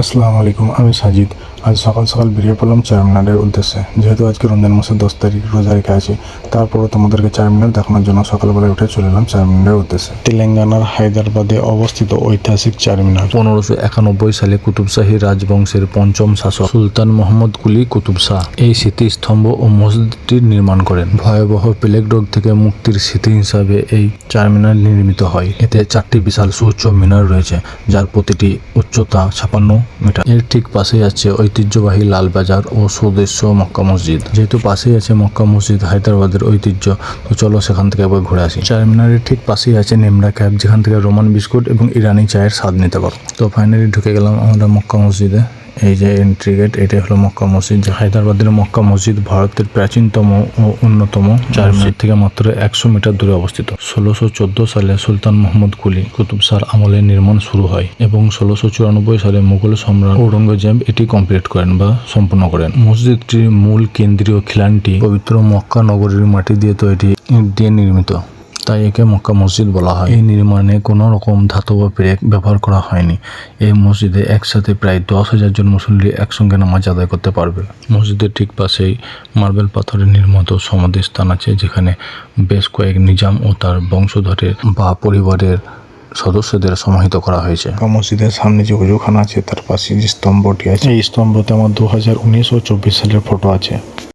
আসসালামু আলাইকুম, আমি সাজিদ। আজ সকাল সকাল বেরিয়ে পড়লাম চারমিনারের উদ্দেশ্যে। যেহেতু আজকে রমজান মাসের 10 তারিখ, রোজা রেখে আছি, তারপরও তোমাদেরকে চারমিনার দেখানোর জন্য সকালবেলায় উঠে চলে এলাম চারমিনারের উদ্দেশ্যে। তেলেঙ্গানার হায়দ্রাবাদে অবস্থিত ঐতিহাসিক চারমিনার 1591 সালে কুতুব শাহী রাজবংশের পঞ্চম শাসক সুলতান মোহাম্মদ কুলি কুতুব শাহ এই স্মৃতিস্তম্ভ ও মসজিদটির নির্মাণ করেন। ভয়াবহ প্লেগ রোগ থেকে মুক্তির স্মৃতি হিসাবে এই চারমিনার নির্মিত হয়। এতে 4টি বিশাল সুউচ্চ মিনার রয়েছে, যার প্রতিটি উচ্চতা 56 মিটার। এর ঠিক পাশেই আছে ঐতিহ্যবাহী লালবাজার ও সুদৃশ্য মক্কা মসজিদ। যেহেতু পাশেই আছে মক্কা মসজিদ, হায়দ্রাবাদের ঐতিহ্য, তো চলো সেখান থেকে একবার ঘুরে আসি। চারমিনারের ঠিক পাশেই আছে নিমরা ক্যাফ, যেখান থেকে রোমান বিস্কুট এবং ইরানি চায়ের স্বাদ নিতে পারো। তো ফাইনালি ঢুকে গেলাম আমরা মক্কা মসজিদে। এই যে এন্ট্রি গেট, এটাই হলো মক্কা মসজিদ। হায়দ্রাবাদের মক্কা মসজিদ ভারতের প্রাচীনতম ও অন্যতম চারমিনার থেকে মাত্র 100 মিটার দূরে অবস্থিত। 1614 সালে সুলতান মোহাম্মদ কুলি কুতুব শাহর আমলে নির্মাণ শুরু হয় এবং 1694 সালে মুঘল সম্রাট ঔরঙ্গজেব এটি কমপ্লিট করেন বা সম্পূর্ণ করেন। মসজিদটির মূল কেন্দ্রীয় খিলানটি পবিত্র মক্কা নগরীর মাটি দিয়ে তৈরি, ইট দিয়ে নির্মিত, তাই একে মক্কা মসজিদ বলা হয়। এই নির্মাণে কোনো রকম ধাতব পেরেক ব্যবহার করা হয়নি। এই মসজিদে একসাথে প্রায় 10,000 জন মুসল্লি একসঙ্গে নামাজ আদায় করতে পারবে। মসজিদের ঠিক পাশেই মার্বেল পাথরে নির্মিত সমাধি স্থান আছে, যেখানে বেশ কয়েক নিজাম ও তার বংশধরের বা পরিবারের সদস্যদের সমাহিত করা হয়েছে। মসজিদের সামনে যে ওজুখানা আছে, তার পাশে যে স্তম্ভটি আছে, এই স্তম্ভতে আমার 2019 ও 24 সালের ফটো আছে।